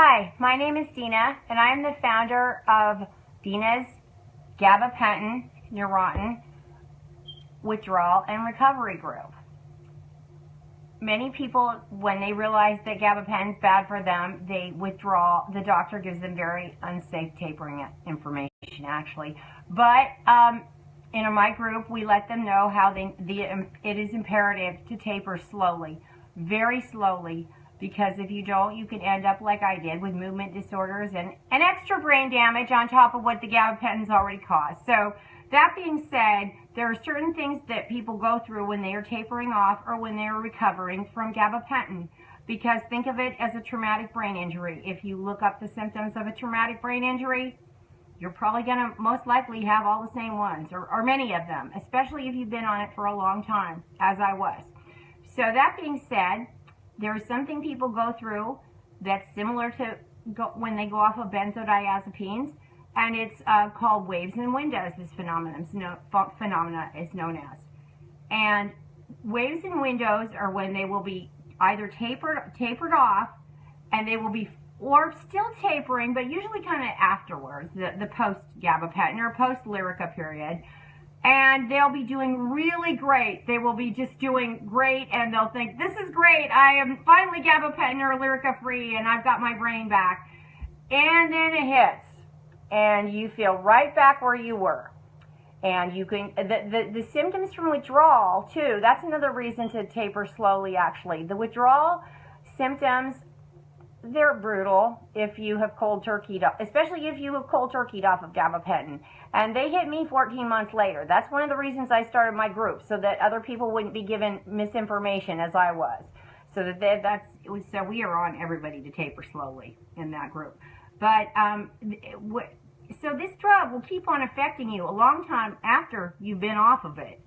Hi, my name is Dina, and I am the founder of Dina's Gabapentin, Neurontin, Withdrawal, and Recovery Group. Many people, when they realize that gabapentin is bad for them, they withdraw. The doctor gives them very unsafe tapering information, actually. But in my group, we let them know how it is imperative to taper slowly, very slowly, because if you don't, you could end up like I did with movement disorders and extra brain damage on top of what the gabapentin's already caused. So that being said, there are certain things that people go through when they are tapering off or when they are recovering from gabapentin, because think of it as a traumatic brain injury. If you look up the symptoms of a traumatic brain injury, you're probably going to most likely have all the same ones, or many of them, especially if you've been on it for a long time, as I was. So that being said, there is something people go through that's similar to when they go off of benzodiazepines, and it's called waves and windows. This phenomena is known as. And waves and windows are when they will be either tapered off, and they will be, or still tapering, but usually kind of afterwards, the post-gabapentin or post-Lyrica period. And they'll be doing really great. They will be just doing great, and they'll think, this is great. I am finally gabapentin or Lyrica free, and I've got my brain back. And then it hits, and you feel right back where you were. And you can, the symptoms from withdrawal, too, that's another reason to taper slowly, actually. The withdrawal symptoms, they're brutal if you have cold turkeyed, especially if you have cold turkeyed off of gabapentin. And they hit me 14 months later. That's one of the reasons I started my group, so that other people wouldn't be given misinformation as I was. So so we are on everybody to taper slowly in that group. But so this drug will keep on affecting you a long time after you've been off of it.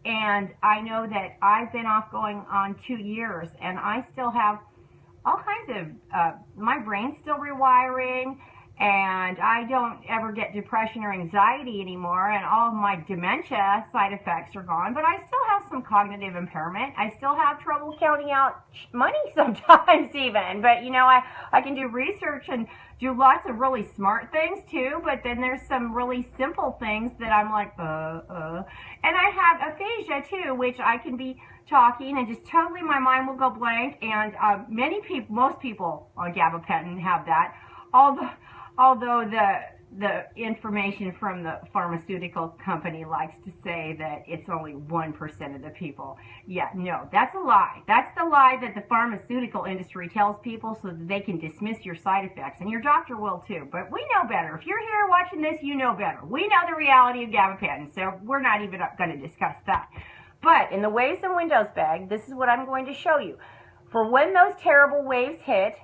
And I know that I've been off going on 2 years, and I still have all kinds of, my brain's still rewiring, and I don't ever get depression or anxiety anymore, and all of my dementia side effects are gone, but I still have some cognitive impairment. I still have trouble counting out money sometimes even, but you know, I can do research and do lots of really smart things too, but then there's some really simple things that I'm like, And I have aphasia too, which I can be talking and just totally my mind will go blank, and most people on gabapentin have that, although the information from the pharmaceutical company likes to say that it's only 1% of the people. Yeah, no, that's a lie. That's the lie that the pharmaceutical industry tells people so that they can dismiss your side effects, and your doctor will too. But we know better. If you're here watching this, you know better. We know the reality of gabapentin, so we're not even going to discuss that. But in the waves and windows bag, this is what I'm going to show you. For when those terrible waves hit,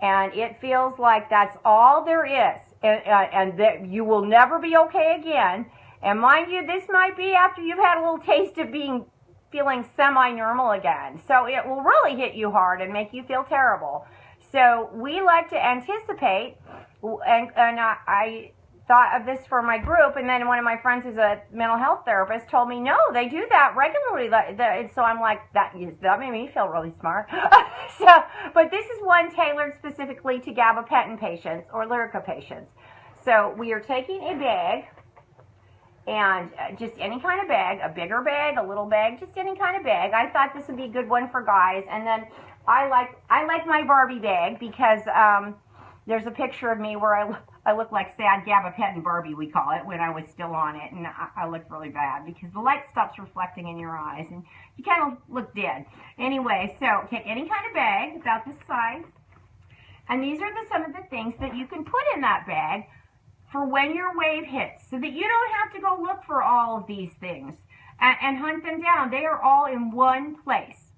and it feels like that's all there is, and that you will never be okay again. And mind you, this might be after you've had a little taste of feeling semi-normal again. So it will really hit you hard and make you feel terrible. So we like to anticipate, and I thought of this for my group, and then one of my friends who's a mental health therapist told me, no, they do that regularly. So I'm like, that made me feel really smart. But this is one tailored specifically to gabapentin patients or Lyrica patients. So we are taking a bag, and just any kind of bag, a bigger bag, a little bag, just any kind of bag. I thought this would be a good one for guys. And then I like my Barbie bag because there's a picture of me where I look like sad gabapentin Barbie, we call it, when I was still on it, and I looked really bad because the light stops reflecting in your eyes, and you kind of look dead. Anyway, so take any kind of bag about this size, and these are some of the things that you can put in that bag for when your wave hits, so that you don't have to go look for all of these things and hunt them down. They are all in one place.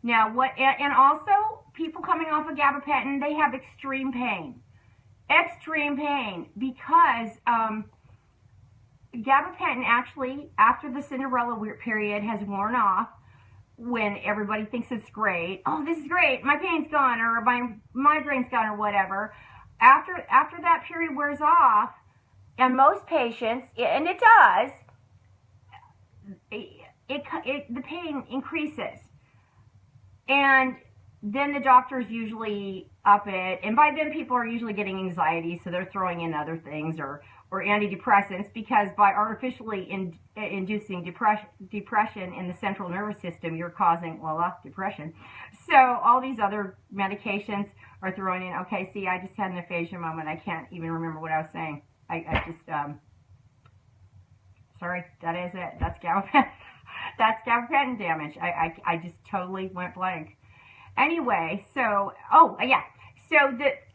Now, and also, people coming off of gabapentin, they have extreme pain. Extreme pain, because gabapentin actually, after the Cinderella period has worn off, when everybody thinks it's great, oh, this is great, my pain's gone, or my migraine's gone, or whatever. After that period wears off, and most patients, and it does, the pain increases. And then the doctors usually up it, and by then people are usually getting anxiety, so they're throwing in other things or antidepressants, because by artificially inducing depression in the central nervous system, you're causing, voila, depression. So all these other medications are thrown in. Okay, see, I just had an aphasia moment. I can't even remember what I was saying. I just, sorry, that is it. That's gabapentin. That's gabapentin damage. I just totally went blank. Anyway, so, oh, yeah. So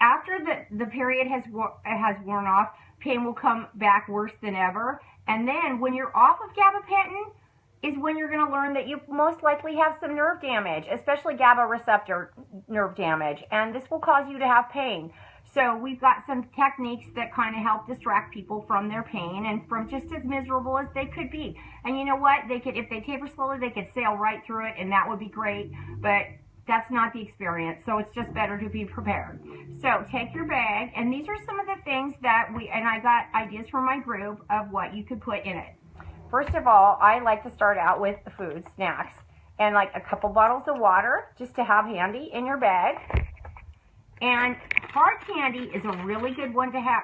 after the period has worn off, pain will come back worse than ever. And then when you're off of gabapentin is when you're going to learn that you most likely have some nerve damage, especially GABA receptor nerve damage. And this will cause you to have pain. So we've got some techniques that kind of help distract people from their pain and from just as miserable as they could be. And you know what? They could, if they taper slowly, they could sail right through it, and that would be great. But that's not the experience, so it's just better to be prepared. So take your bag, and these are some of the things that I got ideas from my group of what you could put in it. First of all, I like to start out with the food, snacks, and like a couple bottles of water just to have handy in your bag. And hard candy is a really good one to have.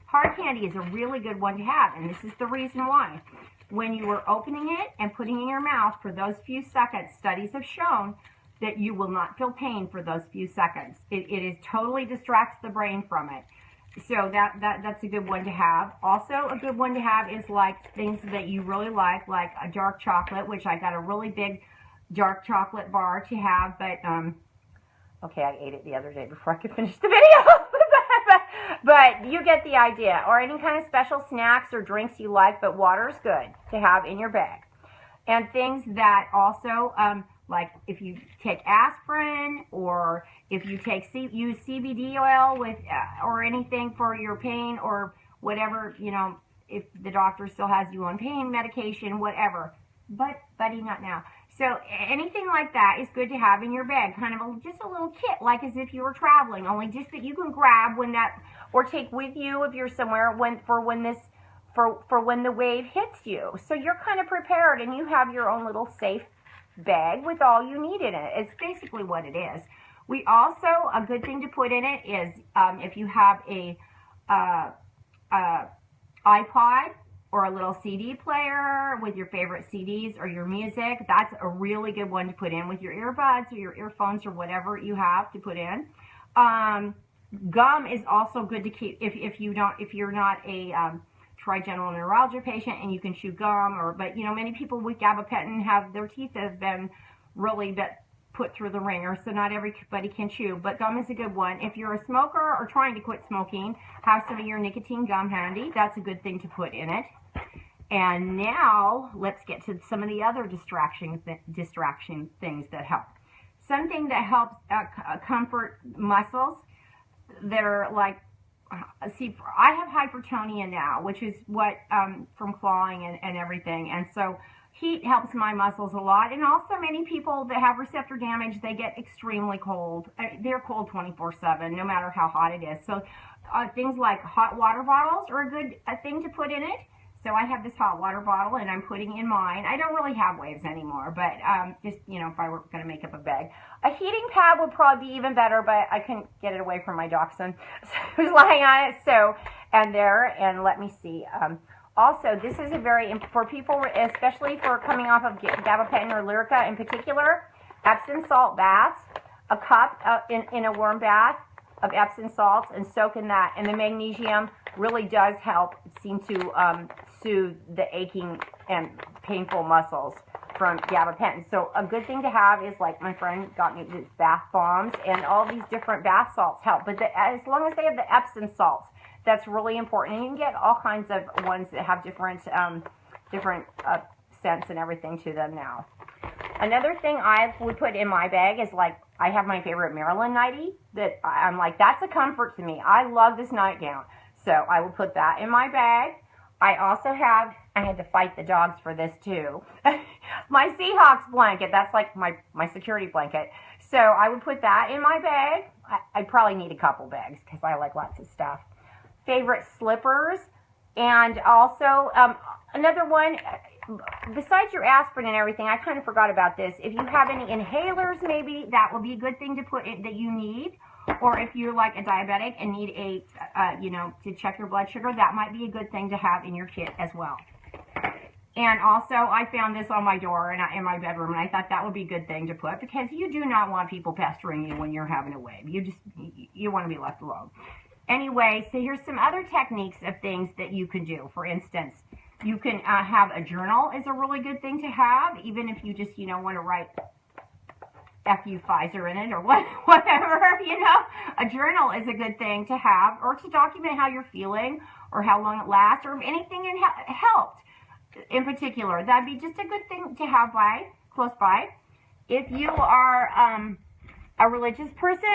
Hard candy is a really good one to have, and this is the reason why. When you are opening it and putting it in your mouth for those few seconds, studies have shown that you will not feel pain for those few seconds. It totally distracts the brain from it. So that's a good one to have. Also, a good one to have is like things that you really like a dark chocolate, which I got a really big dark chocolate bar to have, but okay, I ate it the other day before I could finish the video. But you get the idea. Or any kind of special snacks or drinks you like, but water's good to have in your bag. And things that also, like if you take aspirin, or if you use CBD oil with, or anything for your pain, or whatever, you know, if the doctor still has you on pain medication, whatever. But, buddy, not now. So anything like that is good to have in your bag, kind of just a little kit, like as if you were traveling, only just that you can grab when that, or take with you if you're somewhere when the wave hits you. So you're kind of prepared, and you have your own little safe bag with all you need in it. It's basically what it is. We also, a good thing to put in it is if you have a iPod or a little CD player with your favorite CDs or your music, that's a really good one to put in with your earbuds or your earphones or whatever you have to put in. Gum is also good to keep if you're not a trigeminal neuralgia patient and you can chew gum, but you know, many people with gabapentin have their teeth have been really put through the ringer, so not everybody can chew, but gum is a good one. If you're a smoker or trying to quit smoking, have some of your nicotine gum handy. That's a good thing to put in it. And now let's get to some of the other distraction things that help. Something that helps comfort muscles that are like, see, I have hypertonia now, which is what from clawing and everything, and so heat helps my muscles a lot. And also, many people that have receptor damage, they get extremely cold. They're cold 24/7, no matter how hot it is. So things like hot water bottles are a good thing to put in it. So I have this hot water bottle, and I'm putting in mine. I don't really have waves anymore, but just, you know, if I were going to make up a bag. A heating pad would probably be even better, but I couldn't get it away from my dachshund who's lying on it. So, and let me see. Also, this is for people, especially for coming off of gabapentin or Lyrica in particular, Epsom salt baths, a cup in a warm bath of Epsom salts, and soak in that. And the magnesium really does help seem to soothe the aching and painful muscles from gabapentin. So a good thing to have is, like my friend got me these bath bombs, and all these different bath salts help. But as long as they have the Epsom salts, that's really important. And you can get all kinds of ones that have different scents and everything to them now. Another thing I would put in my bag is, like, I have my favorite Maryland nightie that I'm like, that's a comfort to me. I love this nightgown. So I would put that in my bag. I also have, I had to fight the dogs for this too, my Seahawks blanket. That's like my security blanket. So I would put that in my bag. I'd probably need a couple bags because I like lots of stuff. Favorite slippers. And also, another one, besides your aspirin and everything, I kind of forgot about this. If you have any inhalers, maybe that will be a good thing to put in, that you need. Or if you're like a diabetic and need a, to check your blood sugar, that might be a good thing to have in your kit as well. And also, I found this on my door in my bedroom, and I thought that would be a good thing to put, because you do not want people pestering you when you're having a wave. You want to be left alone. Anyway, so here's some other techniques of things that you can do. For instance, you can have a journal is a really good thing to have, even if you just, want to write F-U Pfizer in it or whatever, A journal is a good thing to have, or to document how you're feeling or how long it lasts, or if anything helped in particular. That'd be just a good thing to have close by. If you are a religious person,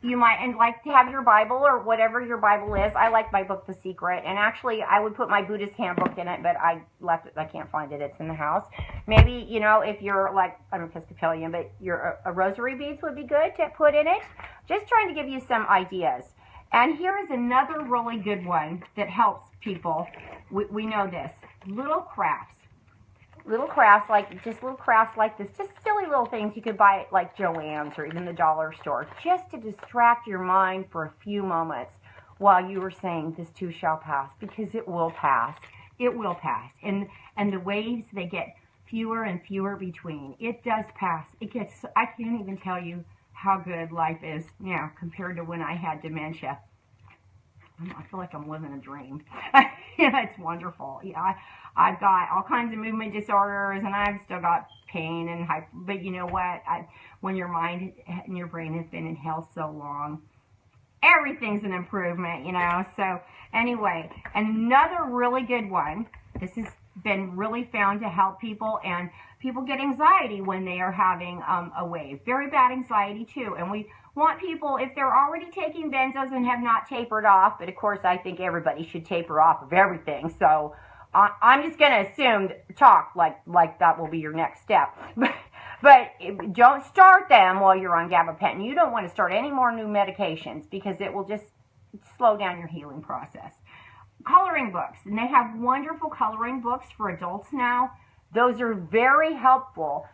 you might like to have your Bible or whatever your Bible is. I like my book, The Secret, and actually I would put my Buddhist handbook in it, but I left it. I can't find it. It's in the house. Maybe, if you're like, I'm Episcopalian, but a rosary beads would be good to put in it. Just trying to give you some ideas. And here is another really good one that helps people. We know this. Little crafts. Little crafts like this, just silly little things you could buy at like Joann's or even the dollar store, just to distract your mind for a few moments while you were saying this too shall pass, because it will pass. It will pass. And the waves, they get fewer and fewer between. It does pass. I can't even tell you how good life is now compared to when I had dementia. I feel like I'm living a dream. It's wonderful. Yeah, I've got all kinds of movement disorders, and I've still got pain and but you know what? When your mind and your brain has been in health so long, everything's an improvement, So anyway, another really good one. This has been really found to help people, and people get anxiety when they are having a wave. Very bad anxiety too, and we want people, if they're already taking benzos and have not tapered off, but of course I think everybody should taper off of everything, so I'm just going to assume, talk like that will be your next step. But don't start them while you're on gabapentin. You don't want to start any more new medications, because it will just slow down your healing process. Coloring books, and they have wonderful coloring books for adults now. Those are very helpful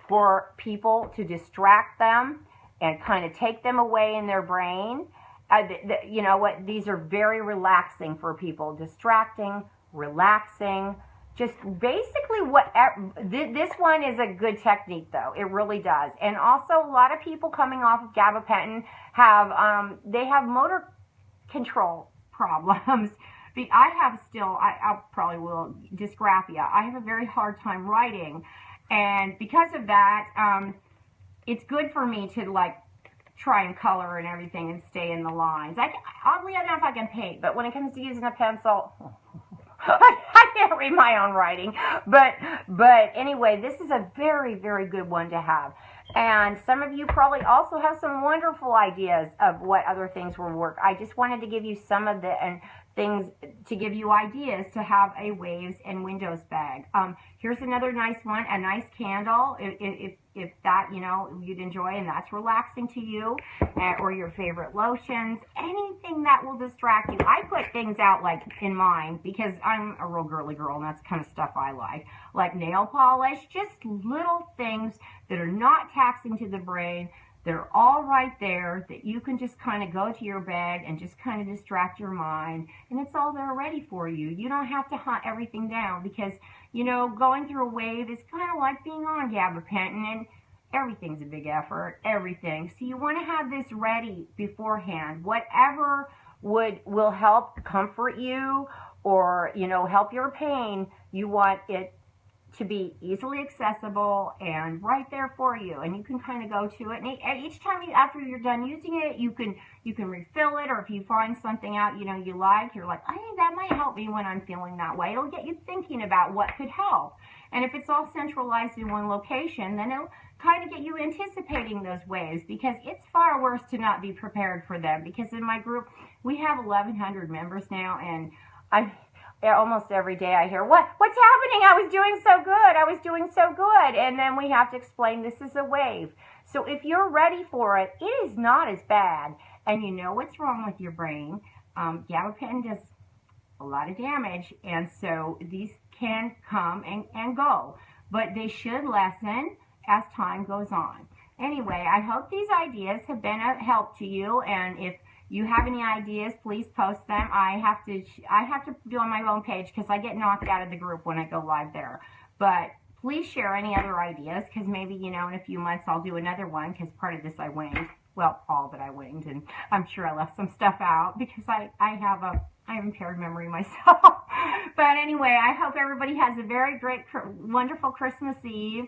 for people to distract them and kind of take them away in their brain. You know what? These are very relaxing for people. Distracting, relaxing, just basically whatever. This one is a good technique, though. It really does. And also, a lot of people coming off of gabapentin they have motor control problems. I probably will, dysgraphia. I have a very hard time writing. And because of that, it's good for me to try and color and everything and stay in the lines. Oddly enough, I can paint, but when it comes to using a pencil, I can't read my own writing. But anyway, this is a very, very good one to have. And some of you probably also have some wonderful ideas of what other things will work. I just wanted to give you some of the things to give you ideas to have a waves and windows bag. Here's another nice one, a nice candle, if that, you'd enjoy and that's relaxing to you, or your favorite lotions, anything that will distract you. I put things out in mine because I'm a real girly girl, and that's the kind of stuff I like nail polish, just little things that are not taxing to the brain. They're all right there that you can just kind of go to your bag and just kind of distract your mind, and it's all there ready for you. You don't have to hunt everything down, because, going through a wave is kind of like being on gabapentin, and everything's a big effort, everything. So you want to have this ready beforehand. Whatever will help comfort you or, help your pain, you want it to be easily accessible and right there for you, and you can kind of go to it. And each time after you're done using it, you can refill it, or if you find something out you like, you're like, I think that might help me when I'm feeling that way. It'll get you thinking about what could help. And if it's all centralized in one location, then it'll kind of get you anticipating those waves, because it's far worse to not be prepared for them. Because in my group, we have 1,100 members now, and almost every day I hear, what's happening? I was doing so good. And then we have to explain this is a wave. So if you're ready for it, it is not as bad. And you know what's wrong with your brain. Gabapentin a lot of damage, and so these can come and go, but they should lessen as time goes on. Anyway, I hope these ideas have been a help to you, and if you have any ideas, please post them. I have to do on my own page because I get knocked out of the group when I go live there. But please share any other ideas, because maybe, you know, in a few months I'll do another one, because part of this I winged. Well, all that I winged, and I'm sure I left some stuff out because I have impaired memory myself. But anyway, I hope everybody has a very great, wonderful Christmas Eve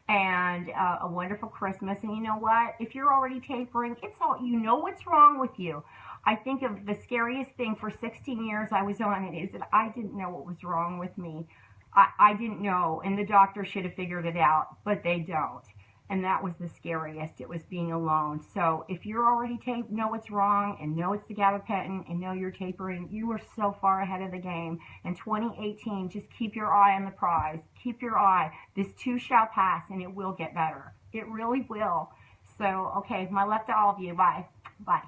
and a wonderful Christmas. And you know what? If you're already tapering, it's all, you know what's wrong with you. I think of the scariest thing for 16 years I was on it is that I didn't know what was wrong with me. I didn't know, and the doctor should have figured it out, but they don't. And that was the scariest. It was being alone. So if you're already know what's wrong and know it's the gabapentin and know you're tapering, you are so far ahead of the game. In 2018, just keep your eye on the prize. Keep your eye. This too shall pass, and it will get better. It really will. So, okay, my love to all of you. Bye. Bye.